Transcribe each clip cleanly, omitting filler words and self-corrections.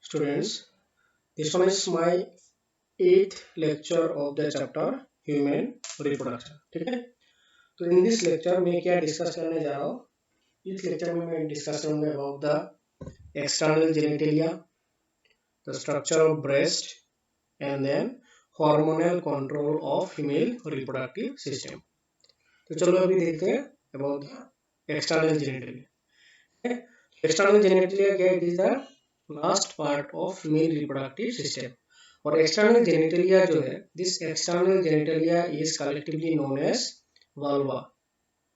students. This one is my 8th lecture of the chapter Human Reproduction. ठीक है, तो इन this lecture में क्या डिस्कस करने जा रहा हूँ. इस लेक्चर में मैं डिस्कस करूंगा about the external genitalia, the structure of breast and then hormonal control of female reproductive system. तो चलो अभी देखते हैं about the external genitalia. External genitalia क्या है? It is the last part of female reproductive system. और external genitalia जो है, this external genitalia is collectively known as vulva.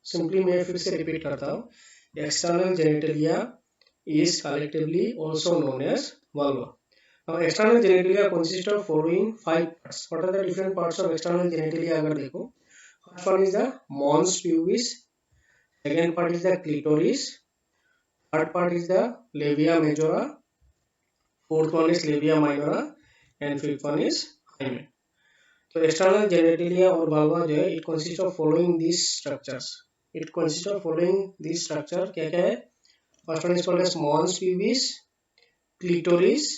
Simply मैं फिर से रिपीट करता हूँ, external genitalia is collectively also known as vulva. Now external genitalia consist of following 5 parts. What are the different parts of external genitalia? अगर देखो, first one is the mons pubis, second part is the clitoris, third part is the labia majora, fourth one is labia minora and fifth one is hymen. तो external genitalia और vulva जो है, it consists of following these structures. It consists of following these structure. क्या क्या है? First one is called as mons pubis, clitoris,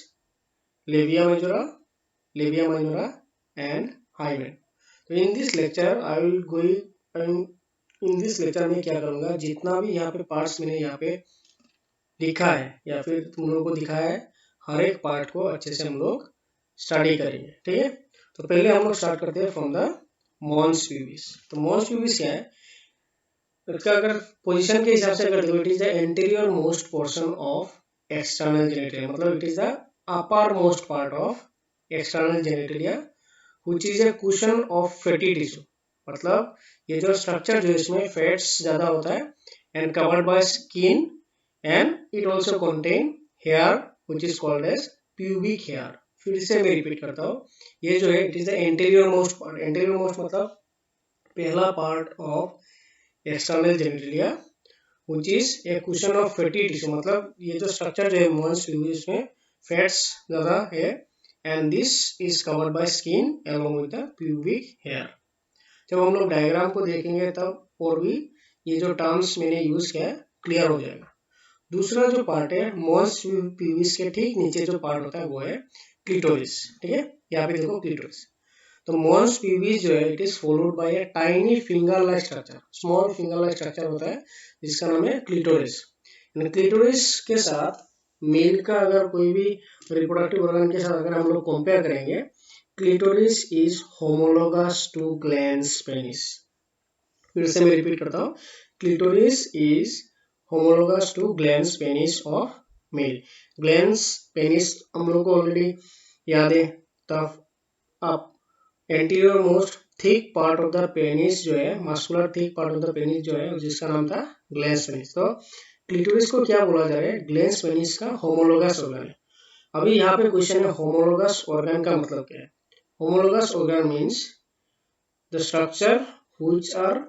labia minora and hymen. तो in this lecture I will going in this lecture में क्या करूँगा, जितना भी यहाँ पे पार्ट्स मैंने यहाँ पे लिखा है या फिर तुम लोगों को दिखाया है, हर एक पार्ट को अच्छे से हम लोग स्टडी करेंगे. ठीक है, तो पहले हम लोग स्टार्ट करते हैं फ्रॉम द मॉन्स प्यूबिस. तो मॉन्स प्यूबिस क्या है? इसका अगर पोजीशन के हिसाब से अगर देखो, it is the anterior most portion of external genitalia. मतलब it is the upper most part of external genitalia which is a cushion of fatty tissue. मतलब ये जो स्ट्रक्चर जो इसमें फैट्स ज्यादा होता है and covered by skin and it also contain hair which is called as pubic hair. फिर से मैं रिपीट करता हूँ, ये जो है it is the anterior most part. Anterior most मतलब पहला part of external genitalia which is a cushion of fatty tissue. मतलब ये जो स्ट्रक्चर जो है मॉन्स प्यूबिस में फैट्स ज्यादा है and this is covered by skin along with the pubic hair. जब हम लोग डायग्राम को देखेंगे तब और भी ये जो टर्म्स मैंने यूज किया है क्लियर हो जाएगा. दूसरा जो पार्ट है मॉन्स प्यूबिस के ठीक नीचे जो पार्ट होता है वो है क्लिटोरिस. ठीक है, यहाँ पे देखो क्लिटोरिस. तो मॉन्स प्यूबिस जो है it is followed by a tiny finger like structure. Small finger like structure होता है जिसका नाम है क्लिटोरिस. क्लिटोरिस के साथ मेल का अगर कोई भी रिप्रोडक्टिव ऑर्गन के साथ अगर हम लोग कंपेयर करेंगे, clitoris is homologous to glans penis. फिर से मैं रिपीट करता हूँ, clitoris is homologous to glans penis of male. Glans penis हम लोग को ऑलरेडी याद है. तब आप anterior most thick part of the penis जो है, muscular thick part of the penis जो है, जिसका नाम था ग्लैंस पेनिस. तो क्लिटोरिस को क्या बोला जा रहा है? ग्लैंस पेनिस का होमोलोगस ऑर्गन है. अभी यहाँ पे क्वेश्चन है होमोलोगस ऑर्गन का मतलब क्या है? Homologous organ means the structure which are,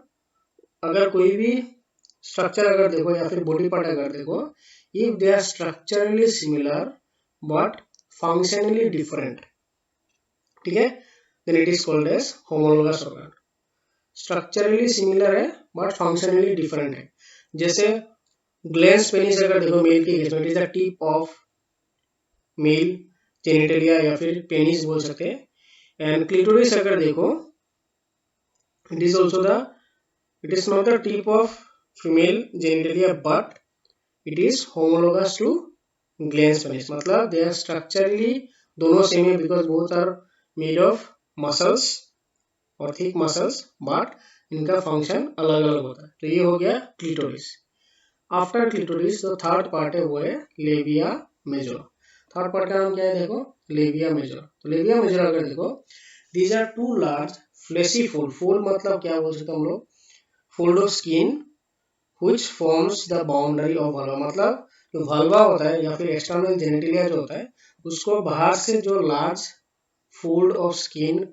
अगर कोई भी स्ट्रक्चर अगर देखो या फिर बॉडी पार्ट अगर देखो, if they are structurally similar but functionally different, ठीक है, then it is called as homologous organ. Structurally similar है बट फंक्शनली डिफरेंट है. जैसे ग्लैंस पेनिस अगर देखो मेल के केस में, it is the tip of male genitalia या फिर पेनिस बोल सकते हैं. एंड क्लिटोरिस अगर देखो, it is also the, it is not the tip of female genitalia but it is homologous to glans penis. मतलब दे आर स्ट्रक्चरली दोनों same है because both are made of muscles और thick muscles, but इनका function अलग अलग होता है. तो ये हो गया क्लिटोरिस. आफ्टर क्लिटोरिस जो थर्ड पार्ट है वो है लेबिया मेजोरा. थर्ड पार्ट का नाम क्या है? देखो, लेबिया मेजोरा. तो लेबिया मेजोरा अगर देखो, these are two large fleshy fold. Fold मतलब क्या बोल सकते हैं हम लोग? Fold of skin which forms the boundary of vulva. मतलब जो वल्वा होता है या फिर एक्सटर्नल जेनिटेलिया जो होता है, उसको बाहर से जो large fold of skin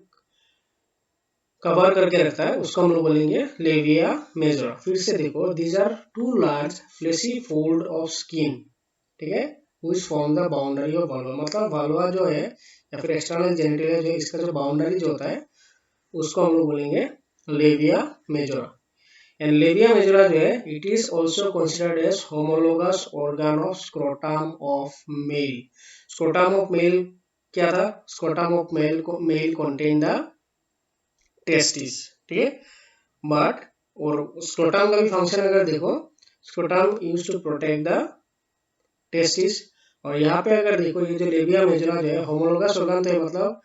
cover करके रखता है उसको हम लोग बोलेंगे लेबिया मेजोरा. फिर से देखो, these are two large fleshy fold of skin, ठीक है, which form the boundary of vulva. मतलब वल्वा जो है या फिर एक्सटर्नल जेनिटेलिया जो, इसका जो बाउंड्री जो होता है उसको हम लोग बोलेंगे labia majora. And labia majora जो है it is also considered as homologous organ of scrotum of male. Scrotum of male क्या था? Scrotum of male contain the testis, ठीक है। बट और स्क्रोटम का भी फंक्शन अगर देखो, scrotum use to protect the testis, और यहाँ पे अगर देखो ये जो लेबिया मेजोरा जो है होमोलोगस ऑर्गन थे, मतलब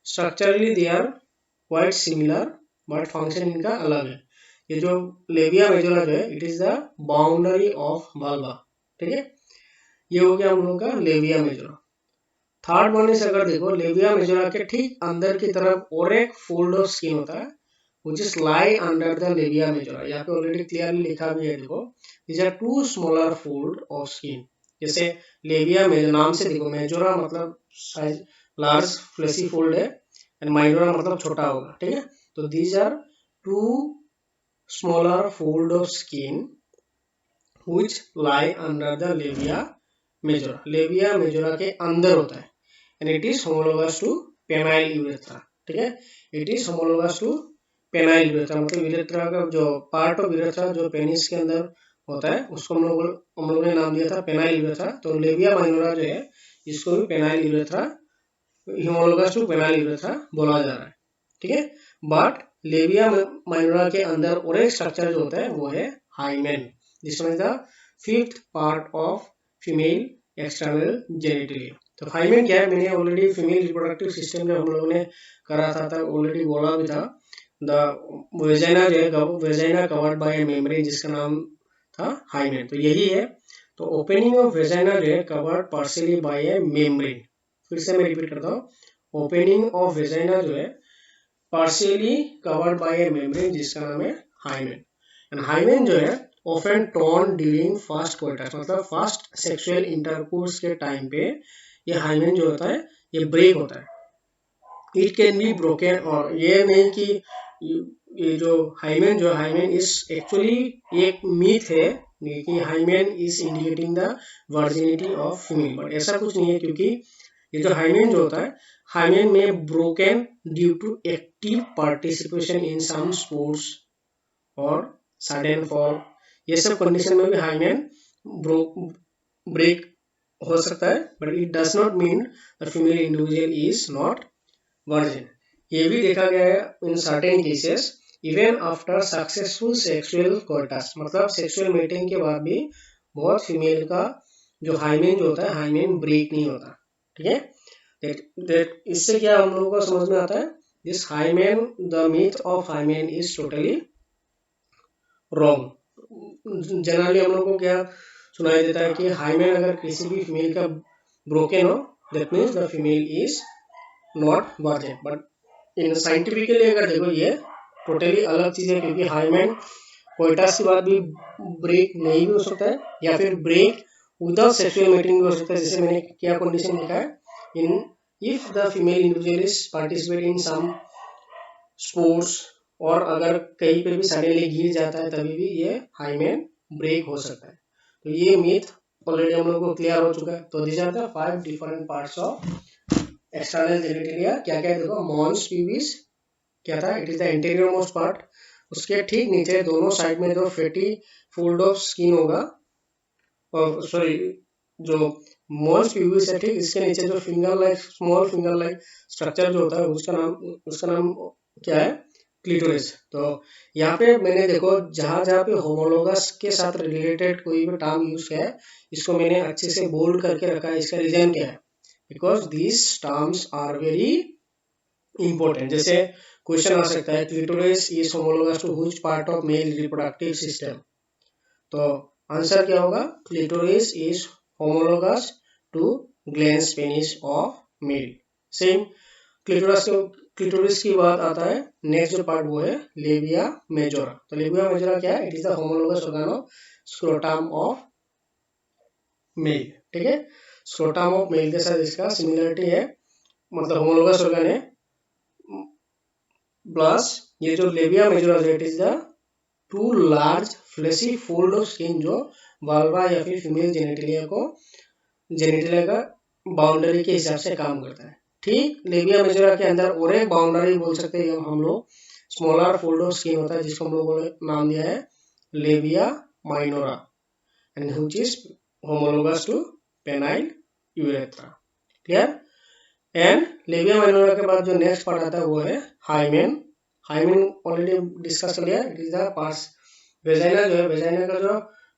structurally they are quite similar but function इनका अलग है। ये जो लेबिया मेजोरा जो है it is the boundary of vulva, ठीक है। ये हो गया हम लोग का labia majora. Third one is अगर देखो लेबिया मेजोरा के ठीक अंदर की तरफ और एक फोल्ड ऑफ स्किन होता है which is lie under the labia majora। यहाँ पे ऑलरेडी क्लियरली लिखा भी है, देखो these are two smaller fold of skin। जैसे लेबिया मेजोरा नाम से देखो, मेजोरा मतलब साइज लार्ज फ्लेसी फोल्ड है एंड माइनोरा मतलब छोटा होगा, ठीक है। तो these are two smaller fold of skin which lie under the labia majora। Labia majora के अंदर होता है and it is homologous to penile urethra, ठीक है। it is homologous to penile urethra, मतलब यूरेथ्रा का जो पार्ट ऑफ यूरेथ्रा जो पेनिस के अंदर होता है उसको हम लोगों ने नाम दिया था पेनाइल यूरेथ्रा। तो लेबिया माइनोरा जो है इसको भी penile urethra, homologous to penile urethra बोला जा रहा है, ठीक है। बट लेबिया माइनोरा के अंदर और एक स्ट्रक्चर जो होता है वो है हाइमेन, जिसमें the fifth part of female external genitalia. तो हाइमेन क्या है, मैंने ऑलरेडी फीमेल रिप्रोडक्टिव सिस्टम में हम लोगों ने करा था ऑलरेडी बोला भी था। द वेजाइना जो है वेजाइना कवर्ड बाय मेम्ब्रेन, जिसका नाम था हाइमेन, तो यही है। तो ओपनिंग ऑफ वेजाइना जो है covered partially by a membrane. फिर से मैं रिपीट करता हूँ, ओपनिंग ऑफ वेजाइना जो है partially covered by a membrane, जिसका नाम है हाइमेन। एंड हाइमेन जो है often torn during fast coitus, मतलब फास्ट सेक्सुअल इंटरकोर्स के टाइम पे ये हाइमेन जो होता है ये ब्रेक होता है। इट कैन बी ब्रोकन, और ये नहीं कि ये जो हाइमेन इज एक्चुअली एक मीथ है कि hymen is indicating the virginity of female, but ऐसा कुछ नहीं है, क्योंकि ये जो हाइमेन जो होता है हाइमेन में broken due to active participation in some sports और सडन फॉल, ये सब कंडीशन में भी हाइमेन ब्रेक हो सकता है, but it does not mean the female individual is not virgin. ये भी देखा गया है in certain cases even after successful sexual coitus, मतलब सेक्सुअल मेटिंग के बाद भी बहुत फीमेल का जो हाइमेन जो होता है हाइमेन ब्रेक नहीं होता, ठीक है। इससे क्या हम लोगों को समझ में आता है, this hymen the myth of hymen is totally wrong. Generally हम लोगों को क्या सुनाई देता है कि हाइमेन अगर किसी भी फीमेल का ब्रोकन हो that means the female is not virgin, but in scientifically अगर देखो ये टोटली अलग चीज है, क्योंकि हाइमेन कोइटस के बाद भी ब्रेक नहीं भी हो सकता है या फिर ब्रेक विदाउट सेक्सुअल मेटिंग भी हो सकता है। जैसे मैंने क्या कंडीशन लिखा है, in if the female individual is participate in some sports, और अगर कहीं पे भी सडनली गिर जाता है तभी भी ये हाइमेन ब्रेक हो सकता है। तो ये मिथ ऑलरेडी हम लोग को क्लियर हो चुका है। तो these are the 5 different parts of external genitalia. क्या क्या है देखो, मॉन्स प्यूबिस क्या था, it is the interior most part, उसके ठीक नीचे दोनों साइड में जो फैटी फोल्ड ऑफ स्किन होगा, और सॉरी जो मॉन्स प्यूबिस है ठीक इसके नीचे जो finger like small finger like structure जो होता है उसका नाम क्या है, क्लिटोरिस। तो यहाँ पे मैंने देखो जहां जहां पे होमोलोगस के साथ रिलेटेड कोई भी टर्म यूज किया है इसको मैंने अच्छे से बोल्ड करके रखा है। इसका रीजन क्या है, because these terms are very important. जैसे क्वेश्चन आ सकता है clitoris is homologous to which part of male reproductive system, तो आंसर क्या होगा, clitoris is homologous to glans penis of male. Same clitoris की बात आता है, नेक्स्ट जो पार्ट वो है लेबिया मेजोरा। तो लेबिया मेजोरा क्या है, it is the homologous organ of scrotum of mail, ठीक है। स्क्रोटम ऑफ मेल के साथ इसका सिमिलरिटी है, मतलब होमोलोगस ऑर्गन है, प्लस ये जो लेबिया मेजोरा है it is the two large fleshy fold of skin जो वाल्वा या फिर फीमेल जेनिटलिया का बाउंड्री के हिसाब से काम करता है। ठीक लेबिया मेजोरा के अंदर और एक बाउंड्री बोल सकते हैं हम लोग, स्मॉलर फोल्ड ऑफ स्किन होता है जिसको हम लोगों ने नाम दिया है labia minora and which is homologous to penile urethra. Clear? And labia minora के बाद जो नेक्स्ट पार्ट आता है वो है हाइमेन. हाइमेन ऑलरेडी डिस्कस कर लिया. It is the pars vagina जो है, वेजाइना का जो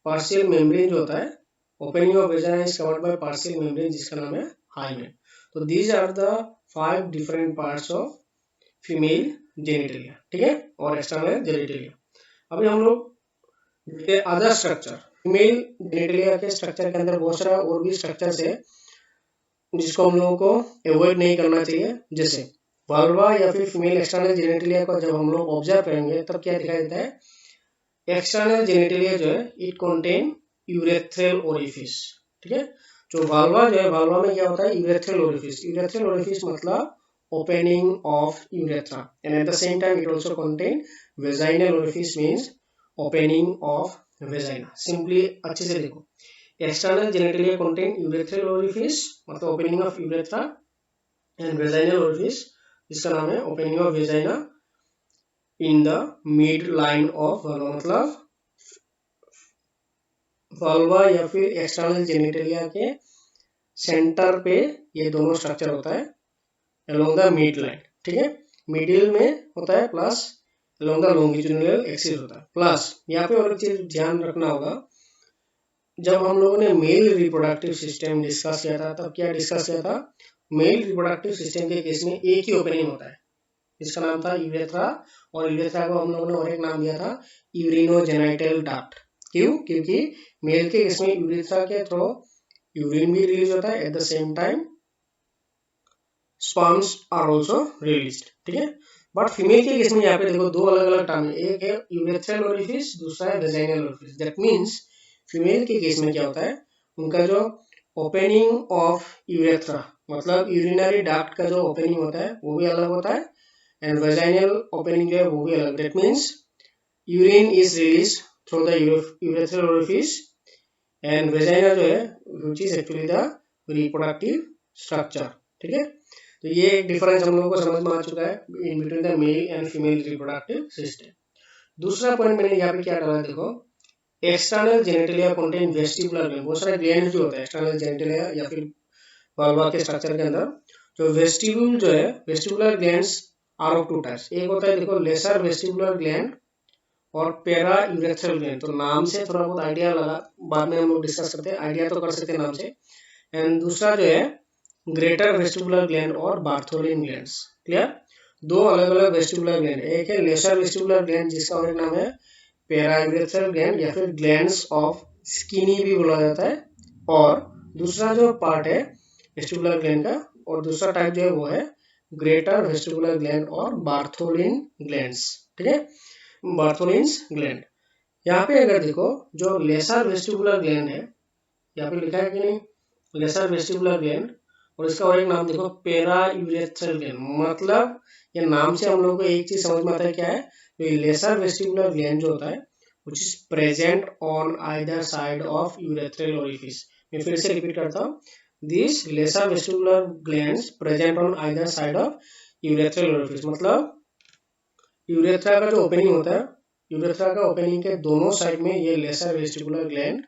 पार्शियल मेम्ब्रेन जो होता है, opening of vagina is covered by partial membrane जिसका नाम है हाइमेन. तो these are the 5 different parts of female genitalia. ठीक है, और एक्सटर्नल जेनिटलिया. अभी हम लोग देखते हैं अदर स्ट्रक्चर. फीमेल जेनिटलिया के स्ट्रक्चर के अंदर बहुत सारा और भी स्ट्रक्चर्स है जिसको हम लोगों को अवॉइड नहीं करना चाहिए. जैसे वाल्वा या फिर फीमेल एक्सटर्नल जेनिटलिया को जब हम लोग ऑब्जर्व करेंगे तब क्या दिखाई देता है, एक्सटर्नल जेनिटलिया जो है इट कंटेन यूरेथ्रल ओरिफिस. ठीक है, जो वाल्वा जो है, वाल्वा में क्या होता है, यूरेथ्रल ओरिफिस. यूरेथ्रल ओरिफिस मतलब opening of urethra and eight the same time it also contain vaginal orifice means opening of vagina. Simply अच्छे से देखो, external genitalia contain urethral orifice मतलब opening of urethra and vaginal orifice जिसका नाम है opening of vagina in the mid line of vulva. मतलब vulva या फिर external genitalia के सेंटर पे ये दोनों स्ट्रक्चर होता है along the mid line. ठीक है, मिडिल में होता है plus along the longitudinal axis होता है प्लस. यहाँ पे और एक चीज ध्यान रखना होगा, जब हम लोगों ने मेल रिप्रोडक्टिव सिस्टम डिस्कस किया था तब क्या डिस्कस किया था, मेल रिप्रोडक्टिव सिस्टम के केस में एक ही ओपनिंग होता है जिसका नाम था यूरेथ्रा, और यूरेथ्रा को हम लोगों ने और एक नाम दिया था यूरिनोजेनाइटल डक्ट. क्यों? क्योंकि मेल के केस में यूरेथ्रा के थ्रू यूरिन भी रिलीज होता है, at the same time sperms are also released. ठीक है, बट फीमेल के केस में यहाँ पे देखो दो अलग अलग टर्म है, एक है यूरेथ्रल ओरिफिस, दूसरा है vaginal orifice. That means female के केस में क्या होता है, उनका जो ओपनिंग ऑफ यूरेथ्रा मतलब यूरिनरी डक्ट का जो ओपनिंग होता है वो भी अलग होता है एंड वेजाइनल ओपनिंग जो है वो भी अलग. That means urine is release through the urethral orifice and vagina जो है which is actually the reproductive structure. ठीक है, तो ये एक डिफरेंस हम लोगों को समझ में आ चुका है in between the male and female reproductive system. दूसरा पॉइंट मैंने यहाँ पे क्या डाला, देखो external genitalia contain vestibular gland. बहुत सारे ग्लैंड जो होता है एक्सटर्नल जेनिटलिया या फिर वाल्वा के स्ट्रक्चर के अंदर, जो वेस्टिब्यूल जो है, vestibular glands are of two types. एक होता है देखो लेसर वेस्टिबुलर ग्लैंड और पेरा यूरेथ्रल ग्लैंड. तो नाम से थोड़ा बहुत आइडिया लगा, बाद में हम लोग डिस्कस करते हैं, आइडिया तो कर सकते हैं नाम से. एंड दूसरा जो है ग्रेटर वेस्टिबुलर ग्लैंड और बार्थोलिन ग्लैंड्स. क्लियर, दो अलग अलग वेस्टिबुलर ग्लैंड. एक है लेसर वेस्टिबुलर ग्लैंड जिसका और एक नाम है पेरायूरेथ्रल ग्लैंड या फिर ग्लैंड्स ऑफ स्किनी भी बोला जाता है, और दूसरा जो पार्ट है वेस्टिबुलर ग्लैंड का और दूसरा टाइप जो है वो है ग्रेटर वेस्टिबुलर ग्लैंड और बार्थोलिन ग्लैंड्स. ठीक है, बार्थोलिन्स ग्लैंड. यहाँ पे अगर देखो जो लेसर वेस्टिबुलर ग्लैंड है, यहाँ पे लिखा है कि नहीं लेसर वेस्टिबुलर ग्लैंड, और इसका और एक नाम देखो पेरायूरेथ्रल ग्लैंड. मतलब ये नाम से हम लोगों को एक चीज समझ में आता है, क्या है, तो लेसर वेस्टिबुलर ग्लैंड जो होता है which is present on either side of urethral orifice. मैं फिर से रिपीट करता हूँ, these lesser vestibular glands present on either side of urethral orifice. मतलब यूरेथ्रा का जो ओपनिंग होता है, यूरेथ्रा का ओपनिंग के दोनों साइड में ये लेसर वेस्टिबुलर ग्लैंड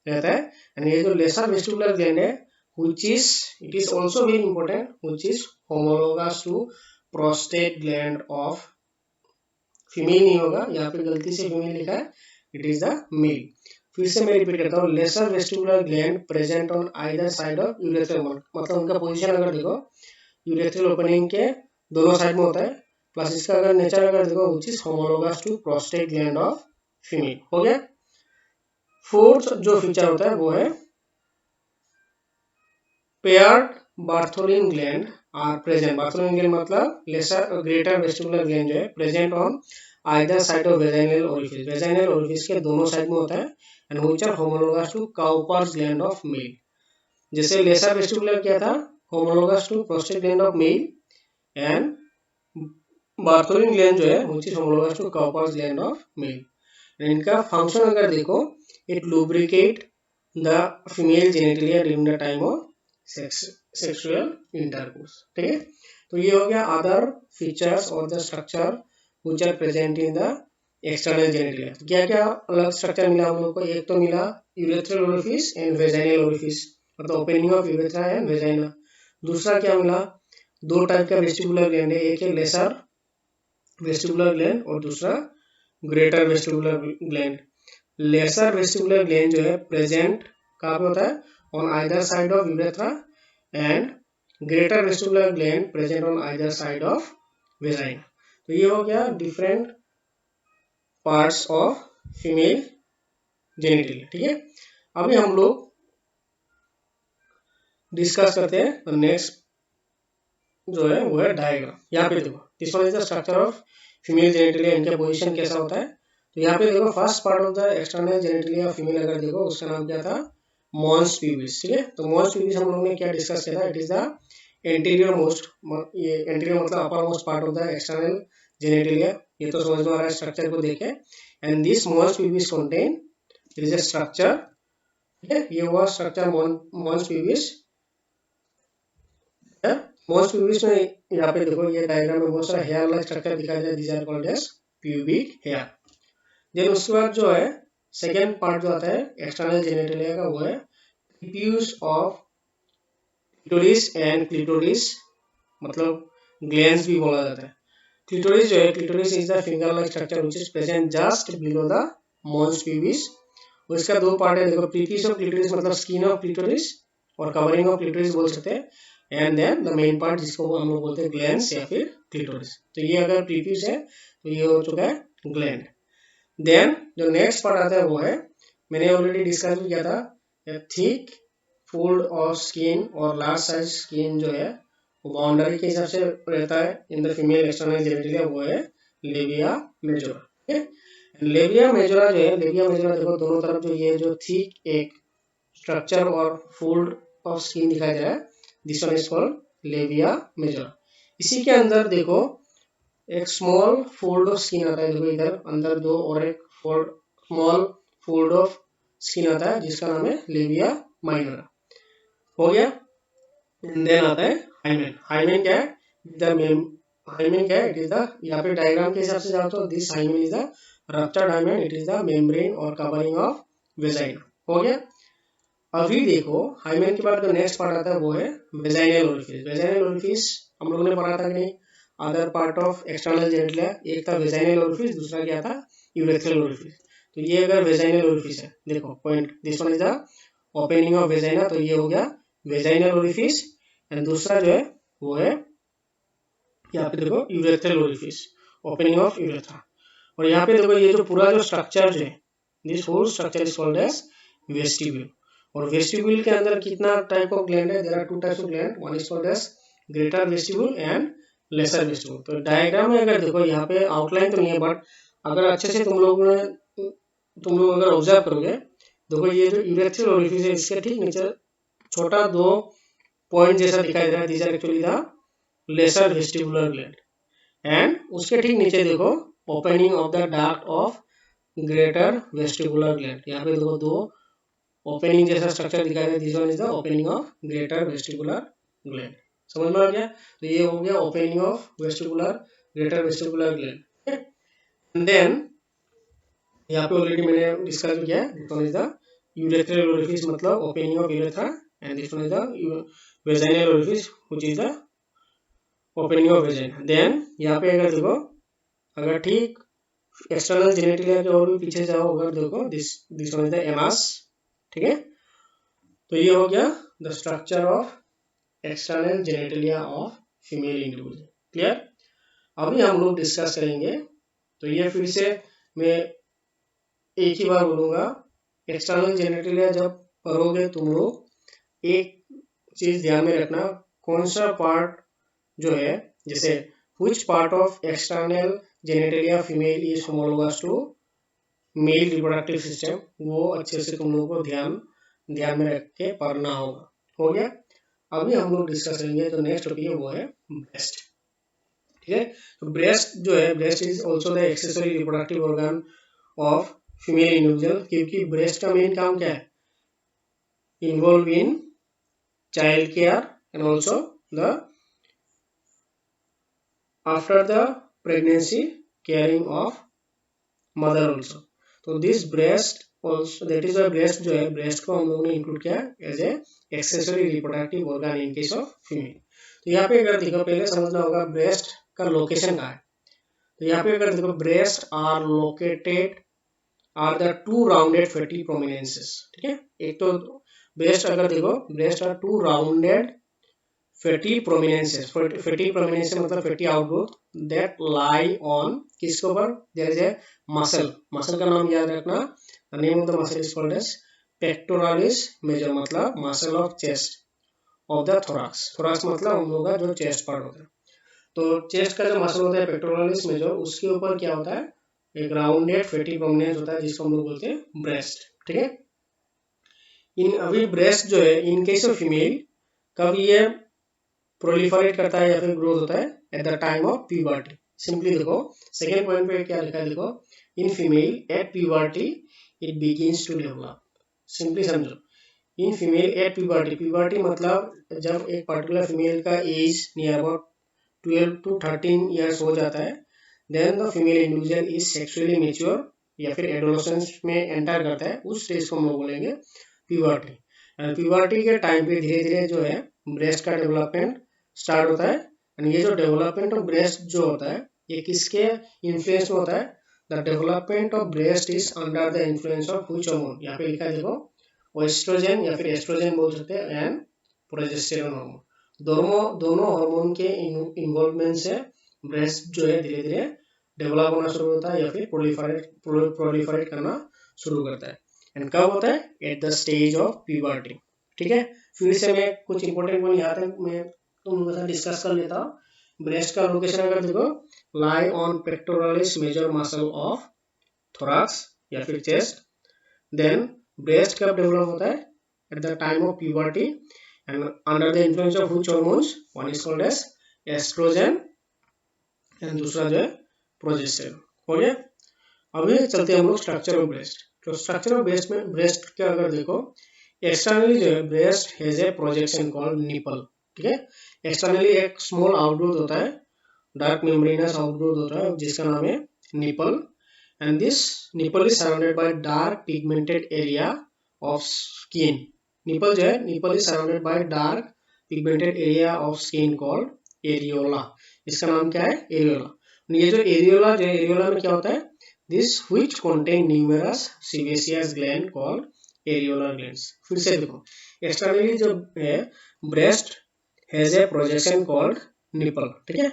रहता है. एंड ये जो लेसर वेस्टिबुलर ग्लैंड है which is it is also very important, which is homologous to prostate gland of female नहीं होगा, यहाँ पे गलती से फीमेल लिखा है, इट इज द मेल. फिर से मैं रिपीट करता हूँ, lesser vestibular gland present on either side of urethral. मतलब उनका पोजीशन अगर देखो यूरेथ्रल ओपनिंग के दोनों साइड में होता है, प्लस इसका अगर नेचर अगर देखो which is homologous to prostate gland of female. हो गया. फोर्थ जो फीचर होता है वो है paired Bartholin gland are present. Bartholin gland मतलब लेसर ग्रेटर वेस्टिबुलर ग्लैंड जो है present on either side of vaginal orifice. Vaginal orifice के दोनों साइड में होता है and which are homologous to Cowper's gland of male. जैसे लेसर वेस्टिबुलर क्या था, homologous to prostate gland of mail, and Bartholin gland जो है which is homologous to Cowper's gland of male. इनका फंक्शन अगर देखो, it lubricate the female genitalia during the time of sexual intercourse. ठीक है, तो ये हो गया अदर फीचर्स और the structure which are present in the external genitalia. तो क्या क्या अलग स्ट्रक्चर मिला हम लोग को? एक तो मिला urethral orifice and vaginal orifice, मतलब opening of urethra and vagina. दूसरा क्या मिला? दो टाइप का वेस्टिबुलर ग्लैंड है, एक है लेसर वेस्टिबुलर ग्लैंड और दूसरा greater vestibular gland. Lesser vestibular gland जो है प्रेजेंट कहाँ पे होता है? On either side of urethra, and greater vestibular gland present on either side of vagina. तो ये हो गया different parts of female genitalia. ठीक है, अभी हम लोग डिस्कस करते हैं नेक्स्ट जो है वो है डायग्राम। यहाँ पे देखो, this one is the structure of female genitalia, इनका पोजीशन कैसा होता है। तो यहाँ पे देखो first part of the external genitalia female, अगर देखो उसका नाम क्या था? Mons pubis. ठीक है, तो मॉन्स प्यूबिस हम लोगों ने क्या डिस्कस किया था? It is the anterior most, ये एंटीरियर मतलब अपर most part of the external genitalia. ये तो समझ में आ रहा है स्ट्रक्चर को देखे। And this mons pubis contain, it is a structure. ठीक है, ये हुआ structure mons pubis. Mons pubis में यहाँ पे देखो ये डायग्राम में बहुत सारा हेयर लाइक स्ट्रक्चर दिखाई दे रहा है, these are called as pubic hair. Then उसके बाद जो है सेकेंड पार्ट जो आता है एक्सटर्नल जेनिटलिया का, वो है prepuce of clitoris and clitoris, मतलब ग्लैंड्स भी बोला जाता है। क्लिटोरिस जो है, clitoris is the finger like structure which is present just below the mons pubis. और इसका दो पार्ट है, देखो प्रीप्यूस ऑफ क्लिटोरिस मतलब स्किन ऑफ क्लिटोरिस, और कवरिंग ऑफ क्लिटोरिस बोल सकते हैं, and then the main part जिसको हम लोग बोलते हैं ग्लैंड्स या फिर क्लिटोरिस। तो ये अगर प्रीप्यूस है तो ये हो चुका है ग्लैंड। देन जो नेक्स्ट पार्ट आता है वो है, मैंने ऑलरेडी डिस्कस किया था, थिक फोल्ड ऑफ स्किन और लार्ज साइज स्किन जो है वो बाउंड्री के हिसाब से रहता है in the female external genitalia, वो है लेबिया मेजोरा। ठीक है, लेबिया मेजोरा जो है, लेबिया मेजोरा देखो दोनों तरफ जो ये जो थिक एक स्ट्रक्चर और फोल्ड ऑफ स्किन दिखाई दे रहा है, this one is called labia majora. इसी के अंदर देखो एक स्मॉल फोल्ड ऑफ स्किन आता है, देखो इधर अंदर दो और एक fold, small fold of skin आता है जिसका नाम है लेबिया माइनरा। हो गया। देन आता है हाइमेन। हाइमेन क्या है? हाइमेन क्या है? इट इज द, यहाँ पे डायग्राम के हिसाब से जाओ तो this hymen is the ruptured hymen, it is the membrane और कवरिंग ऑफ वेजाइना। हो गया। अभी देखो हाइमेन के बाद जो नेक्स्ट पार्ट आता है वो है वेजाइनल ओरिफिस। वेजाइनल ओरिफिस हम लोगों ने पढ़ा था कि नहीं, other part of external genitalia, एक था वेजाइनल ओरिफिस, दूसरा क्या था? Urethral orifice. तो ये अगर वेजाइनल ओरिफिस है, देखो point, this one is the opening of vagina, तो ये हो गया वेजाइनल ओरिफिस। एंड दूसरा जो है वो है यहाँ पे देखो urethral orifice, opening of urethra. और यहाँ पे देखो ये जो पूरा जो स्ट्रक्चर है, this whole structure is called as vestibule. और वेस्टिब्यूल के अंदर कितना टाइप ऑफ ग्लैंड है? There are two types of gland, one is called as greater vestibule and lesser vestibule. तो डायग्राम में अगर देखो यहाँ पे आउटलाइन तो नहीं है, बट अगर अच्छे से तुम लोग अगर ऑब्जर्व करोगे, देखो ये जो यूरेथ्रल ओरिफिस है इसके ठीक नीचे छोटा दो पॉइंट जैसा दिखाई दे रहा है, this are actually the lesser vestibular gland. And उसके ठीक नीचे देखो opening of the duct of greater vestibular gland. यहाँ पे देखो दो ओपनिंग जैसा स्ट्रक्चर दिखाई दे रहा है, this one is the opening of greater vestibular gland. समझ में आ गया? तो ये हो गया opening of vestibular, greater vestibular gland. Then यहाँ पे ऑलरेडी मैंने डिस्कस किया है, this one is the urethral orifice मतलब opening of urethra, and this one is the vaginal orifice which is the opening of vagina. Then यहाँ पे अगर देखो, अगर ठीक एक्सटर्नल जेनिटलिया के और भी पीछे जाओ, अगर देखो this one is the anus. ठीक है, तो ये हो गया the structure of external genitalia of female individual. Clear? अभी हम लोग डिस्कस करेंगे, तो ये फिर से मैं एक ही बार बोलूंगा, एक्सटर्नल जेनिटलिया जब पढ़ोगे तुम लोग, एक चीज ध्यान में रखना, कौन सा पार्ट जो है, जैसे which part of external genitalia female is homologous to male reproductive system, वो अच्छे से तुम लोगों को ध्यान में रख के पढ़ना होगा। हो गया? अभी हम लोग डिस्कस करेंगे, तो नेक्स्ट टॉपिक है वो है ब्रेस्ट। ठीक है, तो ब्रेस्ट जो है, breast is also the accessory reproductive organ of female individual, क्योंकि ब्रेस्ट का मेन काम क्या है? Involve in child care and also the after the pregnancy caring of mother also. तो this breast also, that is breast जो है, breast को हम लोगों ने इंक्लूड किया as a accessory reproductive organ in case of female. तो यहाँ पे अगर देखो, पहले समझना होगा ब्रेस्ट का लोकेशन कहाँ है। तो यहाँ पे अगर देखो, breast are located are the two rounded fatty prominences, ठीक है। एक तो ब्रेस्ट अगर देखो, breast are two rounded fatty prominences, fatty prominence मतलब fatty outgrowth that lie on, किसके ऊपर, there is a muscle, muscle का नाम याद रखना, the name of the muscle is called as pectoralis major, मतलब muscle of chest of the thorax. Thorax मतलब हम लोग का जो चेस्ट पार्ट होता है। तो चेस्ट का जो मसल होता है पेक्टोरालिस मेजर, उसके ऊपर क्या होता है, एक राउंडेड फैटी प्रोमिनेंस होता है जिसको हम लोग बोलते हैं ब्रेस्ट, ठीक है। इन अभी ब्रेस्ट जो है, इन केस ऑफ फीमेल, कब ये प्रोलिफरेट करता है या फिर ग्रोथ होता है, at the time of puberty. Simply देखो, सेकेंड पॉइंट पे क्या लिखा है, देखो, in female at puberty it begins to develop. Simply समझो, in female at puberty, puberty मतलब जब एक पर्टिकुलर फीमेल का age near about 12 to 13 years हो जाता है, then the female individual is sexually mature या फिर एडोलेसेंस में एंटर करता है, उस स्टेज को हम लोग बोलेंगे प्यूबर्टी। एंड प्यूबर्टी के टाइम पे धीरे धीरे जो है ब्रेस्ट का डेवलपमेंट स्टार्ट होता है। एंड ये जो डेवलपमेंट ऑफ ब्रेस्ट जो होता है, ये किसके इन्फ्लुएंस में होता है, the development of breast is under the influence of which hormone, यहाँ पे लिखा है देखो, एस्ट्रोजन या फिर एस्ट्रोजन बोल सकते हैं, एंड प्रोजेस्टेरोन हार्मोन। दोनों हार्मोन के इन्वॉल्वमेंट से ब्रेस्ट जो है धीरे धीरे डेवलप होना शुरू होता है या फिर प्रोलिफरेट करना शुरू करता है। एंड कब होता है, at the stage of puberty, ठीक है। फिर से मैं कुछ इंपॉर्टेंट पॉइंट यहाँ तक मैं तुम लोगों के साथ डिस्कस कर लेता हूँ। ब्रेस्ट का लोकेशन अगर देखो, lie on pectoralis major muscle of thorax या फिर चेस्ट। देन ब्रेस्ट कब डेवलप होता है, at the time of puberty and under the influence of which hormones, one is called as estrogen and दूसरा जो है प्रोजेस्टेरोन, हो गया। अभी चलते हैं हम लोग स्ट्रक्चर ऑफ ब्रेस्ट। तो स्ट्रक्चर ऑफ ब्रेस्ट में, ब्रेस्ट के अगर देखो, एक्सटर्नली जो है breast has a projection called nipple, ठीक है। एक्सटर्नली एक स्मॉल आउटग्रोथ होता है, डार्क मेम्ब्रेनस आउटग्रोथ होता है जिसका नाम है nipple. And this nipple is surrounded bye dark pigmented area of skin. Nipple जो है, nipple is surrounded bye dark pigmented area of skin called areola. इसका नाम क्या है, एरियोला। ये जो एरियोला जो है, एरियोला में क्या होता है, this which contain numerous sebaceous gland called areolar glands. फिर से देखो, एक्सटर्नली जो है breast has a projection called nipple, ठीक है।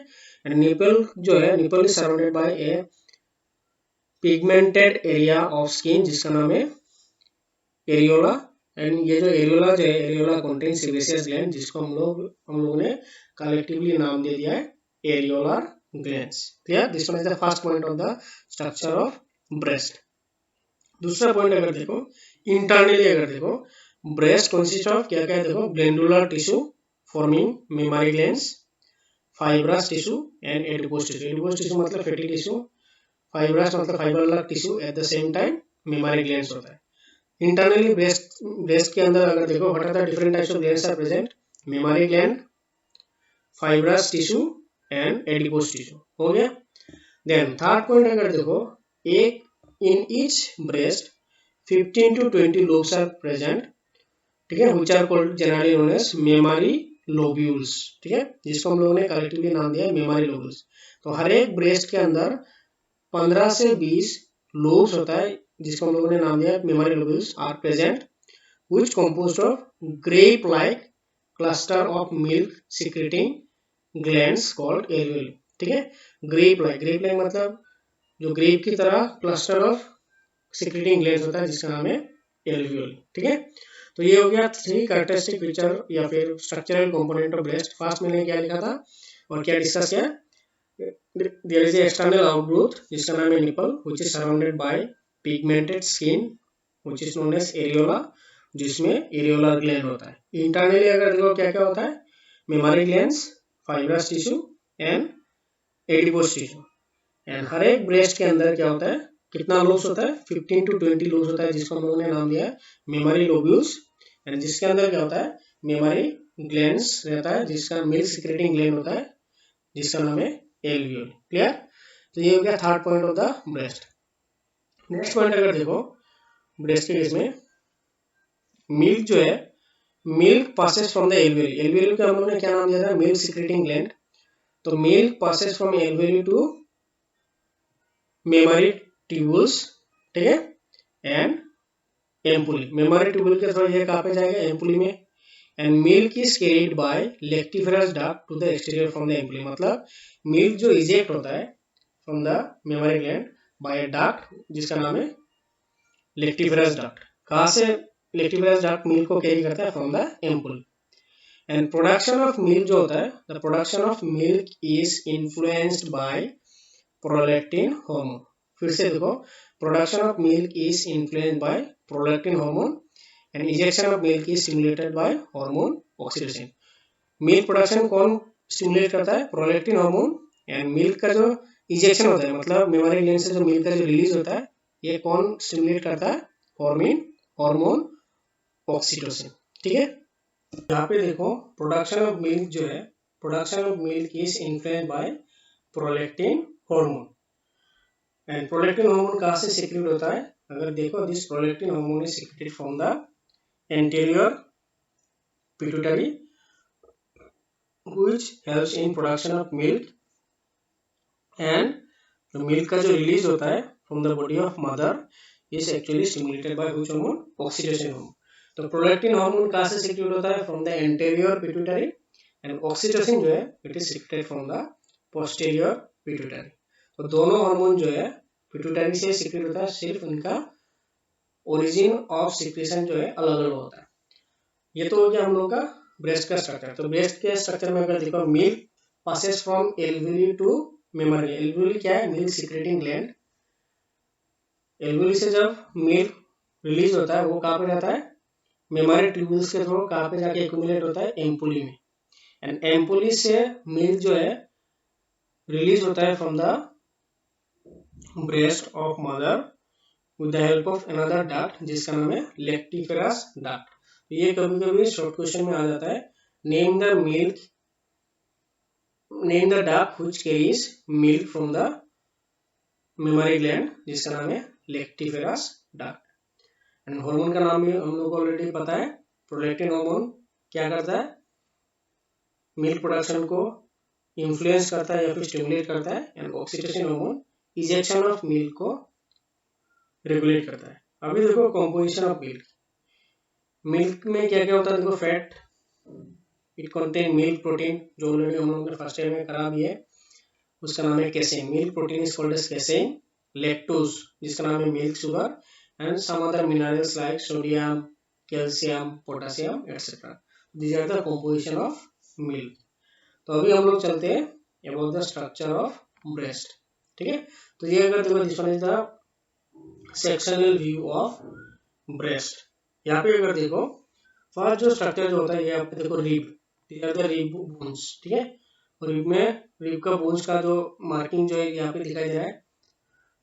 एंड निपल जो है, nipple is surrounded bye A pigmented area of skin जिसका नाम है एरियोला। एंड ये जो एरियोला जो है, एरियोला कंटेन सीबेसियस ग्लैंड जिसको हम लोगों ने कलेक्टिवली नाम दे दिया है areolar glands. Clear, this one is the first point of the structure of breast. दूसरा पॉइंट अगर देखो, इंटरनली अगर देखो, ब्रेस्ट कंसिस्ट ऑफ क्या क्या है, देखो, glandular tissue forming mammary glands, fibrous tissue and adipose tissue. Adipose tissue मतलब फैटी टिश्यू, फाइब्रस मतलब fibre tissue, at the same time mammary glands होता है। इंटरनली ब्रेस्ट के अंदर अगर देखो, what are the different types of glands are present, mammary gland, fibrous tissue and adipose tissue, हो गया। देन थर्ड पॉइंट अगर देखो, एक in each breast 15 to 20 lobes are present, ठीक है, which are called generally known as mammary lobules, ठीक है, जिसको हम लोगों ने कलेक्टिवली नाम दिया है मेमरी लोब्यूल्स। तो हर एक ब्रेस्ट के अंदर 15 से 20 लोब्स होता है जिसको हम लोगों ने नाम दिया mammary lobules are present, which composed of grape like cluster of milk secreting glands called areoli, ठीक है। ग्रेप लाइक मतलब जो ग्रेप की तरह क्लस्टर ऑफ सिक्रेटिंग ग्लैंड्स होता है जिसका नाम है एल्वियोली, ठीक है। तो ये हो गया 3 कैरेक्टरिस्टिक फीचर या फिर structural component of breast. First मैंने क्या लिखा था और क्या डिस्कस किया, देयर इज एक्सटर्नल आउटग्रोथ जिसका नाम है nipple, which is surrounded by pigmented skin which is known as areola, जिसमें एरियोलर ग्लैंड होता है। इंटरनली अगर देखो क्या क्या होता है, mammary glands, fibrous tissue and adipose tissue. And हर एक ब्रेस्ट के अंदर क्या होता है, कितना लोब्स होता है, 15 to 20 लोब्स होता है जिसको हम लोगों ने नाम दिया है मेमरी लोब्यूल्स। एंड जिसके अंदर क्या होता है, मेमरी ग्लैंड्स रहता है जिसका मिल्क सिक्रेटिंग ग्लैंड होता है जिसका नाम है एल्वियोली। क्लियर, तो ये हो गया third point of the breast. Next point अगर देखो ब्रेस्ट के केस में मिल्क जो है, milk passes from the alveoli, alveoli को हम लोगों ने क्या नाम दिया था, मिल्क सिक्रेटिंग ग्लैंड। तो milk passes from alveoli to mammary tubules, ठीक है, एंड एम्पुली। मेमरी ट्यूबुल के थ्रू ये कहाँ पे जाएगा, एम्पुली में। And milk is carried by lactiferous duct to the exterior from the ampullae, मतलब मिल्क जो इजेक्ट होता है from the mammary gland by duct जिसका नाम है लेक्टिफेरस डक्ट। कहाँ से लेक्टिफेरस डक्ट मिल्क को कैरी करता है, from the ampulla. And production of milk जो होता है, the production of milk is influenced by prolactin hormone. फिर से देखो, production of milk is influenced by prolactin hormone and ejection of milk is stimulated by hormone oxytocin. Milk production कौन stimulate करता है, prolactin hormone. And milk का जो ejection होता है, मतलब मेमोरी ग्लैंड से जो मिल्क का जो रिलीज होता है, ये कौन स्टिमुलेट करता है, हार्मोन ऑक्सीटोसिन, ठीक है। यहाँ पे देखो प्रोडक्शन ऑफ मिल्क जो है, production of milk is influenced by prolactin hormone. And prolactin hormone कहाँ से सिक्रेट होता है, अगर देखो, this prolactin hormone is secreted from the anterior pituitary which helps in production of milk. And milk का जो रिलीज होता है from the body of mother is actually stimulated by which hormone, oxytocin hormone. तो prolactin hormone कहाँ से secrete होता है, from the anterior pituitary. And oxytocin जो है, it is secreted from the posterior pituitary. तो दोनों हार्मोन जो है पिट्यूटरी से सिक्रेट होता है, सिर्फ उनका ओरिजिन ऑफ सिक्रेशन जो है अलग अलग होता है। ये तो हो गया हम लोग का ब्रेस्ट का स्ट्रक्चर। तो ब्रेस्ट के स्ट्रक्चर में अगर देखो, milk passes from alveoli to mammary. Alveoli क्या है, मिल्क सिक्रेटिंग ग्लैंड। एल्वेली से जब मिल्क रिलीज होता है, वो कहाँ पे जाता है, मेमरी ट्यूब्यूल्स के थ्रू कहाँ पे जाके एक्यूमुलेट होता है, एम्पुली में। एंड एम्पुली से मिल्क जो है रिलीज होता है from the breast of mother with the help of another duct जिसका नाम है लेक्टिफेरस डक्ट। ये कभी कभी शॉर्ट क्वेश्चन में आ जाता है, name the duct which carries milk from the mammary gland जिसका नाम है लेक्टिफेरस डक्ट। एंड हार्मोन का नाम भी हम लोग को ऑलरेडी पता है, प्रोलैक्टिन हार्मोन क्या करता है, मिल्क प्रोडक्शन को इन्फ्लुएंस करता है या फिर स्टिमुलेट करता है। And oxytocin hormone ejection of milk को रेगुलेट करता है। अभी देखो कंपोजिशन ऑफ मिल्क। मिल्क में क्या क्या होता है, देखो, fat, it contain milk protein, जो ऑलरेडी हम लोगों ने फर्स्ट ईयर में करा भी है, उसका नाम है casein. Milk protein is called as casein. Lactose जिसका नाम है milk sugar. And some other minerals like sodium, calcium, potassium etcetera. These are the composition of milk. तो अभी हम लोग चलते हैं about the structure of breast, ठीक है। तो ये अगर देखो, this one is the sectional view of breast. यहाँ पे अगर देखो, फर्स्ट जो स्ट्रक्चर जो होता है, ये आपको देखो rib, these are the rib bones, ठीक है। और रिब में रिब का बोन्स का जो मार्किंग जो है यहाँ पे दिखाई दे रहा है,